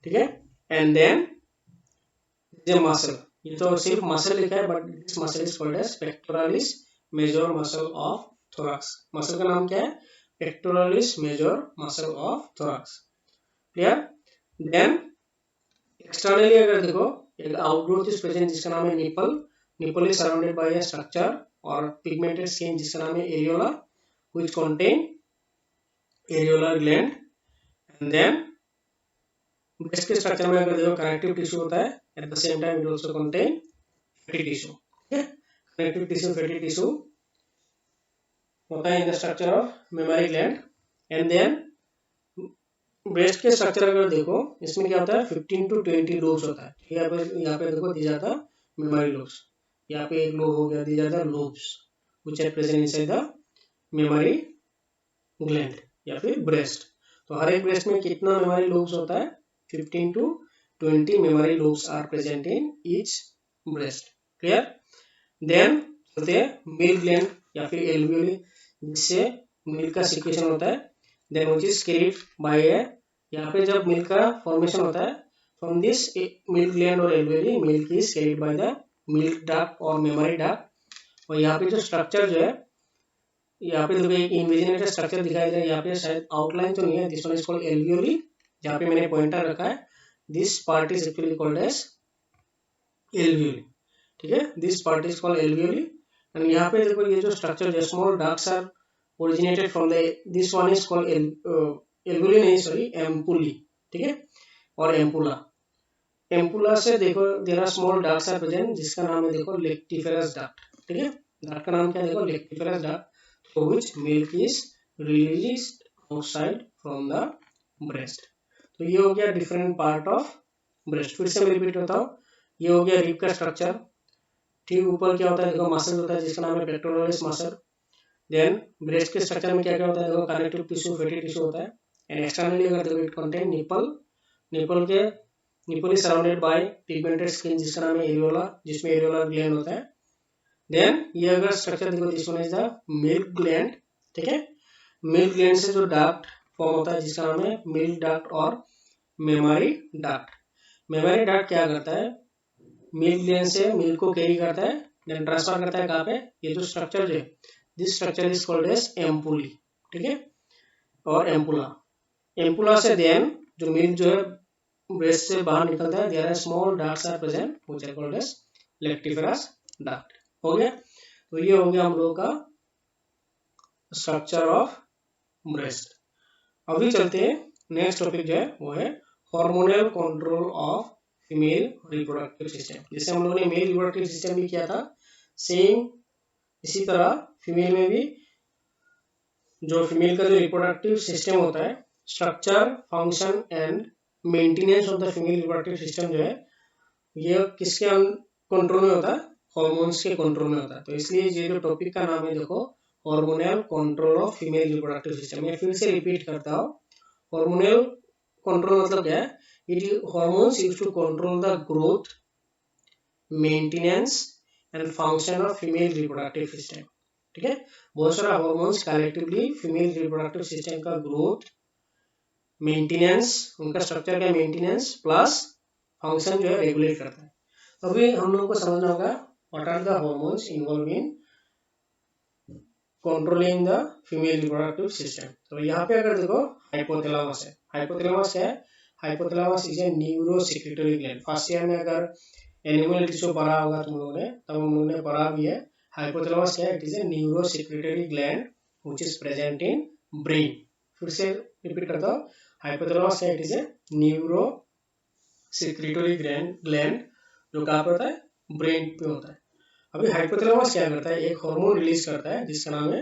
ठीक है। एंड देन मसल, ये तो सिर्फ मसल लिखा है, but this muscle is called as pectoralis major muscle of thorax. Muscle का नाम क्या है, pectoralis major muscle of thorax, clear. Then externally अगर देखो, एक आउटग्रोथ इज प्रेजेंट जिसका नाम है nipple. Nipple is surrounded by a structure और पिगमेंटेड स्किन जिसका नाम है areola which contain areolar gland. And then breast के स्ट्रक्चर में अगर देखो, कनेक्टिव टिश्यू होता है, at the same time it also contain fatty tissue, ठीक है। कनेक्टिव टिश्यू, फैटी टिश्यू होता है in the structure of mammary gland. And then breast के स्ट्रक्चर अगर देखो, इसमें क्या होता है, 15 to 20 लोब्स होता है। यहाँ पे देखो, these are the mammary lobes. यहाँ पे एक लोब हो गया, these are the lobes which are present inside the mammary gland या फिर ब्रेस्ट। तो हर एक ब्रेस्ट में कितना मेमरी लोब्स होता है, 15 to 20 mammary lobes are present in each breast, clear. देन चलते हैं मिल्क ग्लैंड या फिर एल्वियोली, जिससे मिल्क का सिक्रेशन होता है। Then which is carried by a, यहाँ पे जब मिल्क का फॉर्मेशन होता है फ्रॉम दिस मिल्क ग्लैंड और alveoli, milk is carried by the milk duct और मेमरी डक्ट। और यहाँ पे जो स्ट्रक्चर जो है, यहाँ पे देखो एक इन्विजिनेटेड स्ट्रक्चर दिखाई दे रहा है। यहाँ पे शायद आउटलाइन तो नहीं है, this one is called alveoli, जहाँ पे मैंने पॉइंटर रखा है। This part is actually called as alveoli, ठीक है, this part is called alveoli. And यहाँ पे देखो ये जो स्ट्रक्चर जो small ducts are originated from the, this one is called alveoli नहीं सॉरी एम्पुली, ठीक है, और एम्पुला। एम्पुला से देखो there are small ducts are present जिसका नाम है देखो लेक्टिफेरस डक्ट, ठीक है, डक्ट का नाम क्या है देखो lactiferous duct, through which milk is released outside from the breast. तो ये हो गया डिफरेंट पार्ट ऑफ ब्रेस्ट। फिर से मैं रिपीट करता हूँ, ये हो गया रिब का स्ट्रक्चर, ठीक ऊपर क्या होता है देखो मसल होता है जिसका नाम है पेक्टोरलिस मसल। देन ब्रेस्ट के स्ट्रक्चर में क्या क्या होता है देखो कनेक्टिव टिश्यू, फैटी टिश्यू होता है। एंड एक्सटर्नली अगर देखो इट कंटेन निपल, निपल के nipple is surrounded by pigmented skin जिसका नाम है एरियोला, जिसमें एरियोला ग्लैंड होता है। देन ये अगर स्ट्रक्चर देखो this one is the milk gland, ठीक है, मिल्क ग्लैंड से जो डक्ट फॉर्म होता है जिसका नाम है मिल्क डक्ट और मेमरी डक्ट। मेमरी डक्ट क्या करता है, मिल्क ग्लैंड से मिल्क को कैरी करता है, देन ट्रांसफर करता है कहाँ पे, ये जो स्ट्रक्चर है this structure is called as ampullae, ठीक है, और एम्पुला। एम्पुला से देन जो मिल्क जो है ब्रेस्ट से बाहर निकलता है, there are small ducts are present which are called as lactiferous duct. हो गया, तो ये हो गया हम लोगों का स्ट्रक्चर ऑफ ब्रेस्ट। अभी चलते हैं नेक्स्ट टॉपिक जो है वो है hormonal control of female reproductive system. जैसे हम लोगों ने मेल रिप्रोडक्टिव सिस्टम भी किया था, सेम इसी तरह फीमेल में भी जो फीमेल का जो रिप्रोडक्टिव सिस्टम होता है, structure, function and maintenance of the female reproductive system जो है ये किसके कंट्रोल में होता है, हार्मोन्स के कंट्रोल में होता है। तो इसलिए ये जो टॉपिक का नाम है देखो hormonal control of female reproductive system. मैं फिर से रिपीट करता हूँ, हार्मोनल कंट्रोल मतलब क्या है, it hormones used to control the growth, maintenance and function of female reproductive system, ठीक है। बहुत सारा hormones collectively female reproductive system का ग्रोथ, मेंटेनेंस, उनका स्ट्रक्चर का मेंटेनेंस प्लस फंक्शन जो है रेगुलेट करता है। तो अभी हम लोगों को समझना होगा what are the hormones involve in controlling the female reproductive system. तो यहाँ पे अगर देखो हाइपोथैलेमस है, हाइपोथैलेमस क्या है, hypothalamus is a neuro secretary gland. First year में अगर एनिमल टिश्यू पढ़ा होगा तुम लोगों ने, तब हम लोगों ने पढ़ा भी है हाइपोथैलेमस क्या है, it is a neuro secretary gland which is present in brain. फिर से रिपीट करता हूँ, हाइपोथैलेमस क्या है, it is a neuro secretary gland जो कहाँ पे होता है, ब्रेन पे होता है। अभी हाइपोथैलेमस क्या करता है, एक हार्मोन रिलीज करता है जिसका नाम है,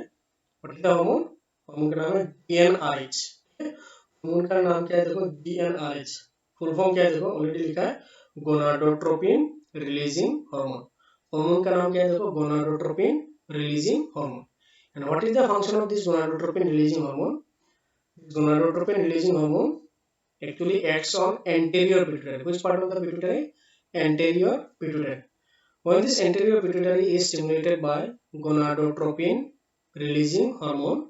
what is the hormone, hormone का नाम है GnRH। हार्मोन का नाम क्या है देखो GnRH, फुल फॉर्म क्या है देखो ऑलरेडी लिखा है, गोनाडोट्रोपिन रिलीजिंग हार्मोन। हार्मोन का नाम क्या है देखो gonadotropin releasing hormone. And what is the function of this gonadotropin releasing hormone, gonadotropin releasing hormone actually acts on anterior pituitary. Which part of the pituitary? Anterior pituitary. When this anterior pituitary is stimulated by gonadotropin releasing hormone,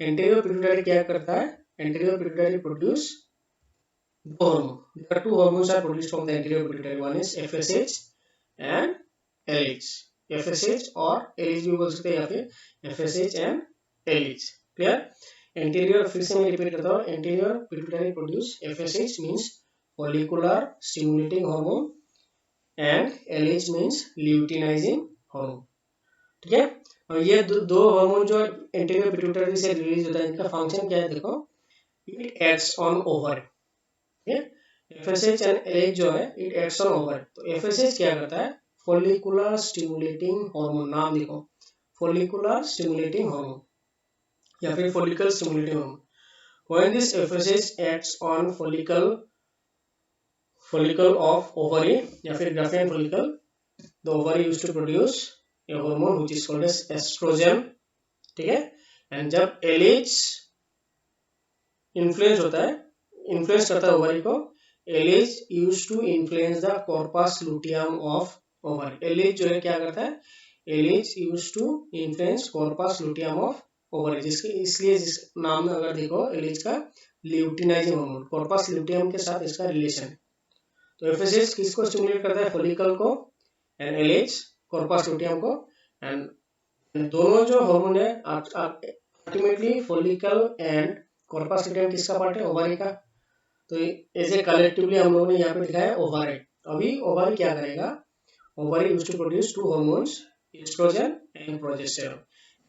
anterior pituitary क्या करता है, anterior pituitary produce दो hormone. There are two hormones are produced from the anterior pituitary. One is FSH and LH. FSH और LH भी बोल सकते हैं या फिर FSH and LH. Clear? Anterior, फिर से मैं रिपीट करता हूँ, anterior pituitary produce FSH means follicular stimulating hormone and LH means luteinizing hormone, ठीक है। और ये दो हार्मोन जो एंटीरियर पिट्यूटरी से रिलीज होता है, इनका फंक्शन क्या है देखो, इट एक्ट्स ऑन ओवर, ठीक है। FSH एंड LH जो है इट एक्ट्स ऑन ओवर। तो FSH क्या करता है, फॉलिकुलर स्टिमुलेटिंग हार्मोन, नाम देखो फॉलिकुलर स्टिमुलेटिंग हार्मोन या फिर follicle stimulating hormone. When this FSH acts on follicle of ovary या फिर Graafian follicle, the ovary used to produce a hormone which is called as estrogen, ठीक है। And जब LH influence होता है, influence करता है ओवरी को, LH used to influence the corpus luteum of ovary. LH जो है क्या करता है, LH used to influence corpus luteum of over, जिसके इसलिए जिस नाम अगर देखो LH का ल्यूटिनाइजिंग हार्मोन, कॉर्पस ल्यूटियम के साथ इसका रिलेशन है। तो FSH किसको स्टिमुलेट करता है, फॉलिकल को, एंड LH कॉर्पस ल्यूटियम को। एंड दोनों जो हार्मोन है ultimately follicle and corpus luteum किसका पार्ट है, ओवरी का। तो एज ए कलेक्टिवली हम लोगों ने यहाँ पे दिखाया ओवरी। अभी ओवरी क्या करेगा, ovary used to produce two hormones estrogen and progesterone.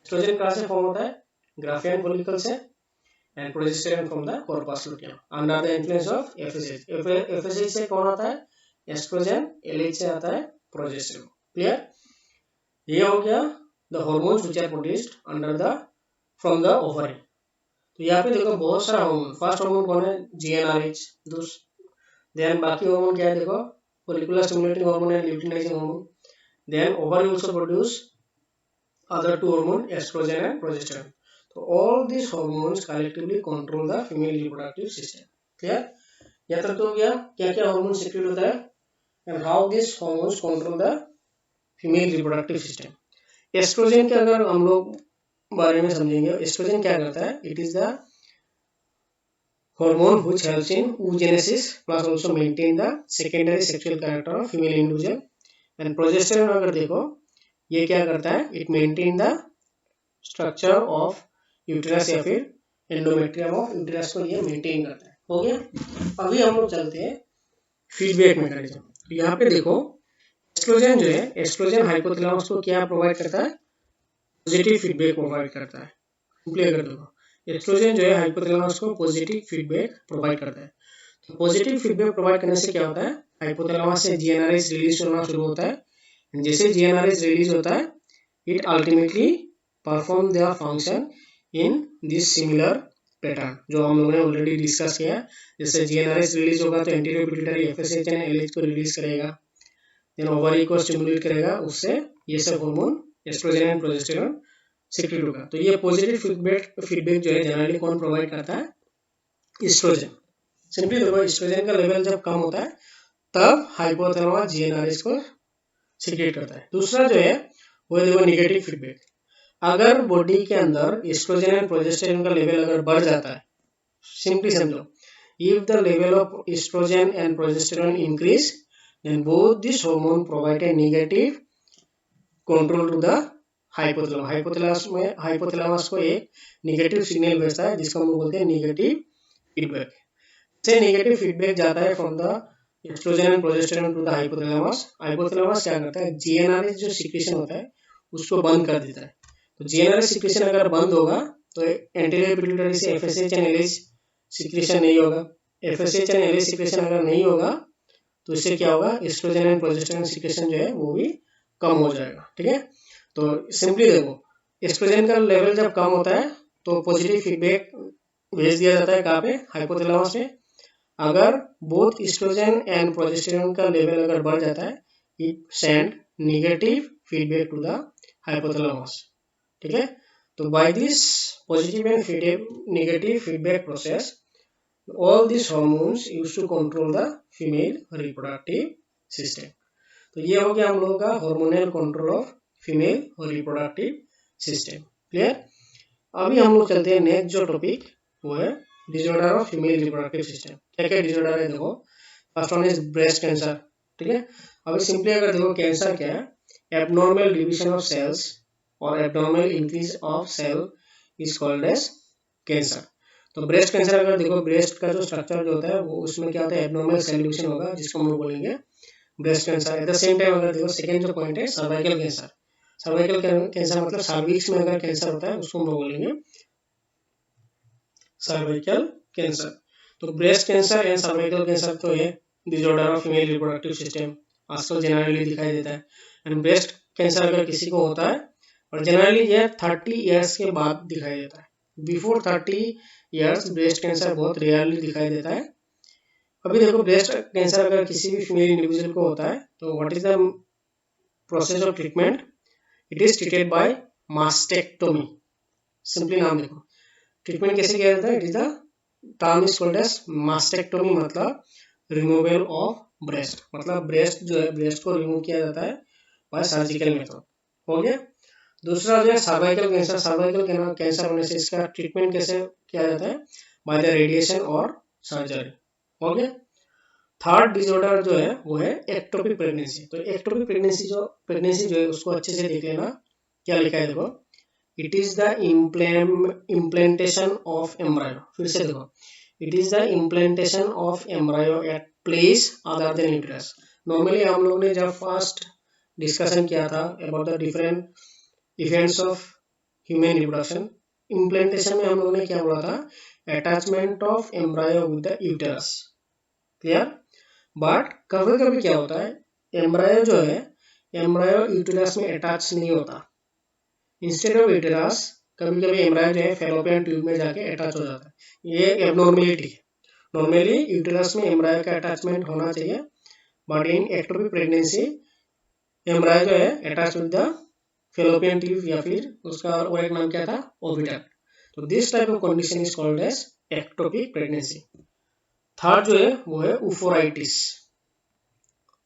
Estrogen कहाँ से फॉर्म होता है, ग्राफियन फॉलिकल से, and progesterone from the corpus luteum under the influence of FSH. FSH से कौन आता है, एस्ट्रोजन, एलएच से आता है प्रोजेस्टेरॉन। क्लियर, ये हो गया the hormones which are produced under the from the ovary. तो यहाँ पे देखो बहुत सारा हार्मोन, फर्स्ट हार्मोन कौन है, जीएनआरएच, देन बाकी हार्मोन क्या है देखो, follicular stimulating hormone and luteinizing hormone. Then ovary also produce other two hormone, estrogen and progesterone. So all these hormones collectively control the female reproductive system. Clear? यहाँ तक तो हो गया क्या क्या हार्मोन सिक्रेट होता है and how these hormones control the female reproductive system. Estrogen के अगर हम लोग बारे में समझेंगे, एस्ट्रोजन क्या करता है, it is the hormone which helps in oogenesis plus also maintain the secondary sexual character of female individual. And progesterone अगर देखो ये क्या करता है, it maintain the structure of uterus या फिर endometrium of uterus को ये maintain करता है। हो गया, अभी हम लोग चलते हैं फीडबैक मैकेनिज्म। तो यहाँ पे देखो एस्ट्रोजन जो है, एस्ट्रोजन हाइपोथैलेमस को क्या प्रोवाइड करता है, पॉजिटिव फीडबैक प्रोवाइड करता है। सिंपली अगर देखो एस्ट्रोजन जो है हाइपोथैलेमस को पॉजिटिव फीडबैक प्रोवाइड करता है। तो पॉजिटिव फीडबैक प्रोवाइड करने से क्या होता है, हाइपोथैलेमस से जीएनआरएच रिलीज होना शुरू होता है। जैसे जीएनआरएच रिलीज होता है, it ultimately perform their function in this similar pattern जो हम लोगों ने ऑलरेडी डिस्कस किया। जैसे जीएनआरएच रिलीज होगा तो anterior pituitary FSH and LH को रिलीज करेगा, देन ओवरी को स्टिमुलेट करेगा, उससे ये सब hormone estrogen and progesterone secrete होगा। तो ये पॉजिटिव फीडबैक जो है जनरली कौन प्रोवाइड करता है, एस्ट्रोजन। सिंपली देखो एस्ट्रोजन का लेवल जब कम होता है तब हाइपोथैलेमस जीएनआरएच को सीक्रेट करता है। दूसरा जो है वो देखो नेगेटिव फीडबैक। अगर बॉडी के अंदर एस्ट्रोजन एंड प्रोजेस्टेरॉन का लेवल अगर बढ़ जाता है, सिंपली समझो, if the level of estrogen and progesterone increase then both this hormone provide a negative control to the hypothalamus. Hypothalamus को एक नेगेटिव सिग्नल भेजता है जिसको हम लोग बोलते हैं नेगेटिव फीडबैक। से नेगेटिव फीडबैक जाता है from the estrogen and progesterone to the hypothalamus. Hypothalamus क्या करता है, जीएनआरएच जो सीक्रेशन होता है उसको बंद कर देता है। तो जीएनआरएच सीक्रेशन अगर बंद होगा तो एंटीरियर पिट्यूटरी से एफएसएच एंड एलएच सीक्रेशन नहीं होगा। एफएसएच एंड एलएच सीक्रेशन अगर नहीं होगा तो इससे क्या होगा, एस्ट्रोजन एंड प्रोजेस्टेरॉन सीक्रेशन जो है वो भी कम हो जाएगा। ठीक है, तो सिंपली देखो एस्ट्रोजन का लेवल जब कम होता है तो पॉजिटिव फीडबैक भेज दिया जाता है कहाँ पे, हाइपोथैलेमस में। अगर बोथ एस्ट्रोजन एंड प्रोजेस्टेरॉन का लेवल अगर बढ़ जाता है, it send negative feedback to the hypothalamus. ठीक है, तो by this positive and negative feedback process all this hormones used to control the female reproductive system. तो ये हो गया हम लोगों का hormonal control of female reproductive system. Clear, अभी हम लोग चलते हैं नेक्स्ट जो टॉपिक वो है disorder of female reproductive system. क्या क्या डिसऑर्डर है देखो, first one is breast cancer. ठीक है, अभी सिंपली अगर देखो कैंसर क्या है, एबनॉर्मल डिविजन ऑफ सेल्स और abnormal increase of cell is called as cancer. तो ब्रेस्ट कैंसर अगर देखो, ब्रेस्ट का जो स्ट्रक्चर जो होता है वो उसमें क्या होता है, एबनॉर्मल सेल डिविजन होगा जिसको हम लोग बोलेंगे breast cancer. Eight the same time अगर देखो सेकंड जो पॉइंट है सर्वाइकल कैंसर। सर्वाइकल कैंसर मतलब सर्विक्स में अगर कैंसर होता है उसको हम लोग बोलेंगे सर्वाइकल कैंसर। तो breast cancer and cervical cancer तो है disorder of female reproductive system, आजकल जनरली दिखाई देता है। एंड ब्रेस्ट कैंसर अगर किसी को होता है और जनरली ये 30 इयर्स के बाद दिखाई देता है। बिफोर 30 इयर्स ब्रेस्ट कैंसर बहुत रेयरली दिखाई देता है। अभी देखो ब्रेस्ट कैंसर अगर किसी भी फीमेल इंडिविजुअल को होता है तो what is the process of treatment, it is treated by mastectomy. Simply नाम देखो, ट्रीटमेंट कैसे किया जाता है, it is the term is called as mastectomy, मतलब रिमूवल ऑफ ब्रेस्ट, मतलब ब्रेस्ट जो है ब्रेस्ट को रिमूव किया जाता है बाय सर्जिकल मेथड। हो गया। दूसरा जो है सर्वाइकल कैंसर। सर्वाइकल कैंसर होने से इसका ट्रीटमेंट कैसे किया जाता है, बाय द रेडिएशन और सर्जरी। हो गया। थर्ड डिसऑर्डर जो है वो है एक्टोपिक प्रेगनेंसी। तो एक्टोपिक प्रेगनेंसी जो है उसको अच्छे से देख लेना, क्या लिखा है देखो, it is the implantation of embryo. फिर से देखो, it is the implantation of embryo at place other than uterus. Normally हम लोग ने जब फर्स्ट डिस्कशन किया था about the different events of human reproduction, implantation में हम लोगों ने क्या बोला था, attachment of embryo with the uterus, clear. But कभी कभी क्या होता है, एम्ब्रायो जो है, एम्ब्रायो यूटेरस में अटैच नहीं होता, इंस्टेड ऑफ यूटेरस कभी कभी एम्ब्रायो जो है फैलोपियन ट्यूब में जाके अटैच हो जाता है। ये एबनॉर्मेलिटी है। नॉर्मली यूटेरस में एम्ब्रायो का अटैचमेंट होना चाहिए, but in ectopic pregnancy embryo जो है attach with the fallopian tube, या फिर उसका और एक नाम क्या था, ओविडक्ट। तो this type of condition is called as ectopic pregnancy. Third जो है वो है उफोराइटिस,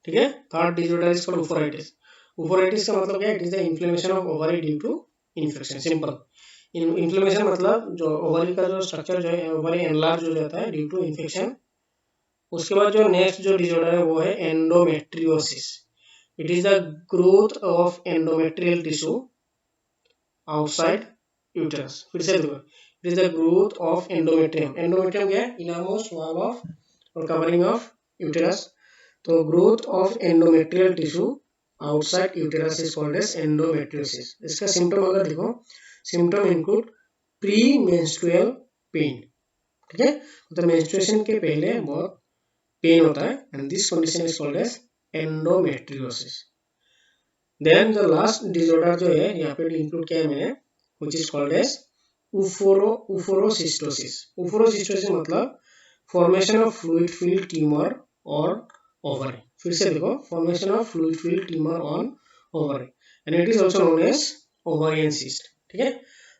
ठीक है। Third disorder is called oophoritis. Oophoritis का मतलब क्या है, it is the inflammation of ovary due to infection, simple. Inflammation मतलब जो ओवरी का जो स्ट्रक्चर जो है, ओवरी एनलार्ज हो जाता है ड्यू टू इन्फेक्शन। उसके बाद जो नेक्स्ट जो डिसऑर्डर है वो है endometriosis. It is the growth of endometrial tissue outside uterus. फिर से देखो, it is the growth of endometrium. Endometrium क्या है, इनरमोस्ट वॉल ऑफ और कवरिंग ऑफ यूटेरस। तो growth of endometrial tissue outside uterus is called as endometriosis. इसका symptom अगर देखो, symptom include pre menstrual pain, ठीक है। मतलब मेंस्ट्रुएशन के पहले बहुत पेन होता है, and this condition is called as endometriosis. Then the last disorder जो है यहाँ पे इंक्लूड किया है मैंने, which is called as oophorocystosis. Oophorocystosis मतलब formation of fluid filled tumour और ओवरी। फिर से देखो, formation of fluid filled tumour on ovary, and it is also known as ovarian cyst, ठीक है।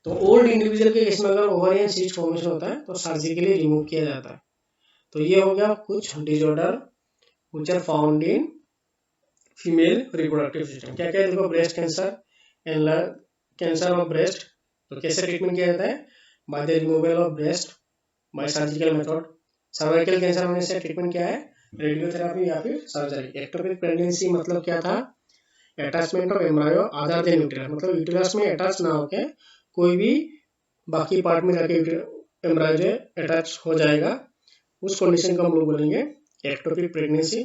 तो ओल्ड इंडिविजुअल के केस में अगर ओवरियन सिस्ट फॉर्मेशन होता है तो सर्जिकली रिमूव किया जाता है। तो ये हो गया कुछ disorder which are found in female reproductive system. क्या क्या है देखो, breast cancer and cancer of breast. तो कैसे ट्रीटमेंट किया जाता है, by the removal of breast by surgical method. Cervical cancer होने से ट्रीटमेंट क्या है, रेडियोथेरेपी या फिर सर्जरी। एक्टोपिक प्रेगनेंसी मतलब क्या था, attachment of embryo other than uterus, मतलब यूटेरस में अटैच ना होके कोई भी बाकी पार्ट में जाके एम्ब्रायो जो अटैच हो जाएगा, उस कंडीशन को हम लोग बोलेंगे एक्टोपिक प्रेगनेंसी।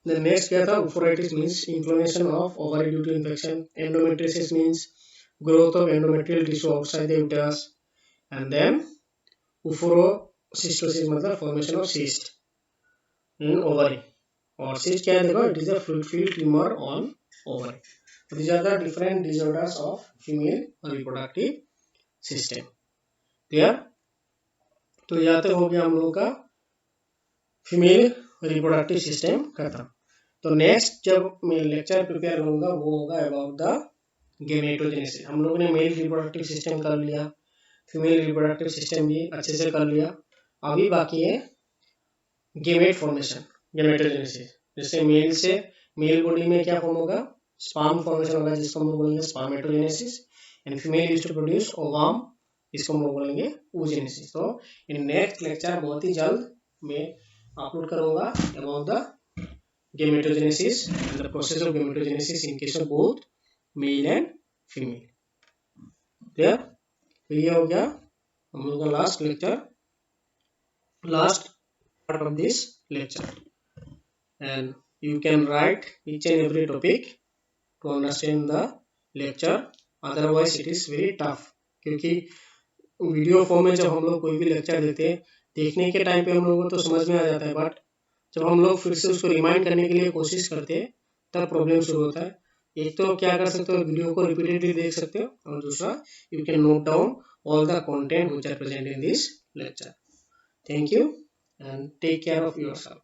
The next क्या था, oophoritis means inflammation of ovary due to infection. Endometriosis means growth of endometrial tissue outside the uterus, and then oophorocystosis मतलब formation of cyst in ovary. और सिस्ट क्या है देखो, it is a fluid filled tumour on ovary. These are the different disorders of female reproductive system. Clear. तो यहाँ तक हो गया हम लोगों का फीमेल रिप्रोडक्टिव सिस्टम खत्म। तो नेक्स्ट जब मैं लेक्चर प्रिपेयर करूंगा वो होगा अबाउट द गेमेटोजेनेसिस। हम लोगों ने मेल रिप्रोडक्टिव सिस्टम कर लिया, फीमेल रिप्रोडक्टिव सिस्टम भी अच्छे से कर लिया। अभी बाकी है गेमेट फॉर्मेशन, गेमेटोजेनेसिस। जैसे मेल से मेल बॉडी में क्या फॉर्म होगा, स्पर्म फॉर्मेशन होगा, जिसको हम लोग बोलेंगे spermatogenesis, and female used to produce ovum, इसको हम लोग बोलेंगे oogenesis। तो इन नेक्स्ट लेक्चर बहुत ही जल्द मैं अपलोड करूंगा about the gametogenesis and the process of gametogenesis in case of both male and female. Clear. तो ये हो गया हम लोग का last lecture, last part of this lecture, and you can write each and every topic to understand the lecture, otherwise it is very tough। क्योंकि video form में जब हम लोग कोई भी लेक्चर देते हैं, देखने के टाइम पे हम लोगों को तो समझ में आ जाता है, बट जब हम लोग फिर से उसको रिमाइंड करने के लिए कोशिश करते हैं तब प्रॉब्लम शुरू होता है। एक तो क्या कर सकते हो, वीडियो को रिपीटेडली देख सकते हो, और दूसरा you can note down all the content which are present in this lecture. Thank you and take care of yourself.